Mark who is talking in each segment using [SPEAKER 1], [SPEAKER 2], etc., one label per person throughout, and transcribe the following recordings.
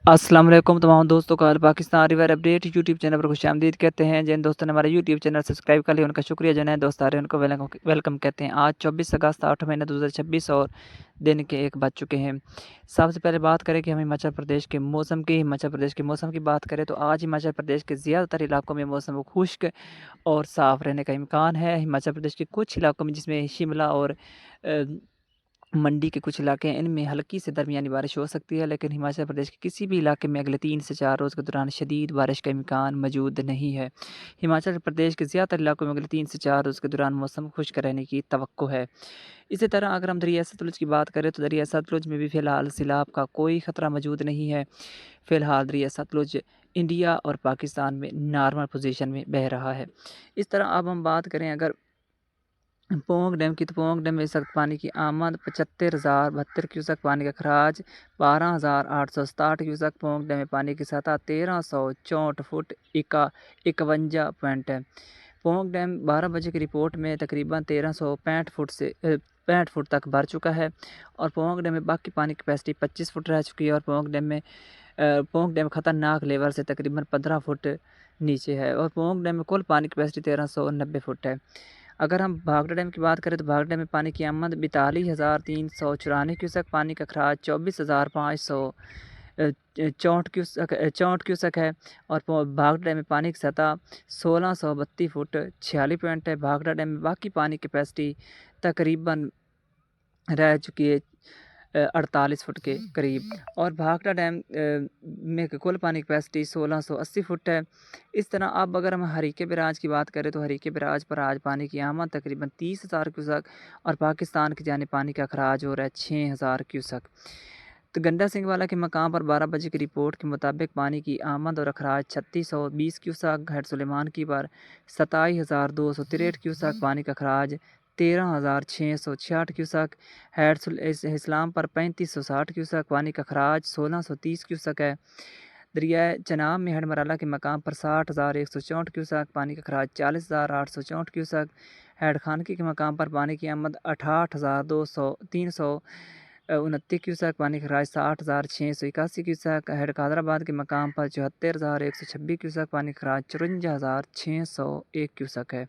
[SPEAKER 1] السلام علیکم تمام دوستوں کا Pakistan river update YouTube channel پر خوش آمدید کہتے ہیں. جن دوستوں نے ہمارا یوٹیوب چینل سبسکرائب کر لیا ان کا شکریہ. جو نئے دوست آ رہے ہیں ان کو ویلکم کہتے ہیں. آج 24 اگست 8 مہینہ 2026 اور دن کے 1 بج چکے ہیں. سب سے پہلے بات کریں کہ ہم ہماچل پردیش کے موسم کی بات کریں تو آج ہماچل پردیش کے زیادہ تر علاقوں میں موسم خشک اور صاف رہنے کا امکان ہے. ہماچل پردیش کے کچھ علاقوں میں جس میں شملہ اور منڈی کے کچھ علاقے ہیں ان میں ہلکی سے درمیانی بارش ہو سکتی ہے، لیکن ہماچل پردیش کے کسی بھی علاقے میں اگلے 3 سے 4 روز کے دوران شدید بارش کا امکان موجود نہیں ہے. ہماچل پردیش کے زیادہ تر علاقوں میں اگلے 3 سے 4 روز کے دوران موسم خشک رہنے کی توقع ہے. اسی طرح اگر ہم دریائے ستلج کی بات کریں تو دریائے ستلج میں بھی فی الحال سیلاب کا کوئی خطرہ موجود نہیں ہے. فی الحال دریائے ستلج انڈیا اور پاکستان میں نارمل پوزیشن میں بہہ رہا ہے. اس طرح اب ہم بات کریں اگر پونگ ڈیم کی تو پونگ ڈیم میں اس وقت پانی کی آمد 75,072 کیوسک، پانی کا اخراج 12,867 کیوسک. پونگ ڈیم میں پانی کی سطح 1,364 فٹ 51 پوائنٹ ہے. پونگ ڈیم 12 بجے کی رپورٹ میں تقریباً 1,365 فٹ تک بھر چکا ہے اور پونگ ڈیم میں باقی پانی کی کیپیسٹی 25 فٹ رہ چکی ہے اور پونگ ڈیم خطرناک لیول سے تقریباً 15 فٹ نیچے ہے اور پونگ ڈیم میں کل پانی کی کیپیسٹی 1,390 فٹ ہے. اگر ہم بھاگڑا ڈیم کی بات کریں تو بھاگڑا ڈیم میں پانی کی آمد 42,394 کیوسک، پانی کا اخراج 24,564 کیوسک ہے اور بھاگڑا ڈیم میں پانی کی سطح 1,632 فٹ 46 پوائنٹ ہے. بھاگڑا ڈیم میں باقی پانی کی کیپیسٹی تقریباً رہ چکی ہے 48 فٹ کے قریب اور بھاگڑا ڈیم میں کل پانی کی کیپیسٹی 1,680 فٹ ہے. اس طرح اب اگر ہم ہریکے بیراج کی بات کریں تو ہریکے بیراج پر آج پانی کی آمد تقریباً 30,000 کیوسک اور پاکستان کی جانب پانی کا اخراج ہو رہا ہے 6,000 کیوسک. تو گنڈا سنگھ والا کے مقام پر 12 بجے کی رپورٹ کے مطابق پانی کی آمد اور اخراج 3,620 کیوسک، ہیڈ سلیمان کی پر 27,263 کیوسک، پانی کا اخراج 13,666 کیوسک، ہیڈ اسلام پر 3,560 کیوسک، پانی کا اخراج 1,630 کیوسک ہے. دریائے چناب میں ہیڈ مرالہ کے مقام پر 60,164 کیوسک، پانی کا اخراج 40,864 کیوسک، ہیڈ خانقی کے مقام پر پانی کی آمد 68,329 کیوسک، پانی کا اخراج 60,681 کیوسک، ہیڈ قادر آباد کے مقام پر 74,126 کیوسک، پانی کا اخراج 54,601 کیوسک ہے.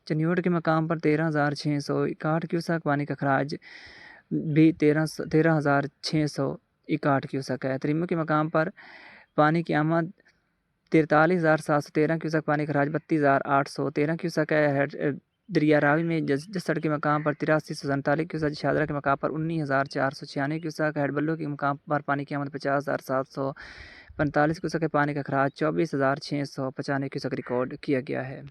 [SPEAKER 1] چنیوٹ کے مقام پر 13,661 کیوسک، پانی کا اخراج بھی 13,661 کیوسک ہے. تریمو کے مقام پر پانی کی آمد 43,713 کیوسک، پانی کا اخراج 32,813 کیوسک ہے. دریا راوی میں جسڑ کے مقام پر 83,147 کیوسک، شادرہ کے مقام پر 19,496 کیوسک، ہیڈ بلو کے مقام پر پانی کی آمد 50,745 کیوسک ہے، پانی کا اخراج 24,695 کیوسک ریکارڈ کیا گیا ہے.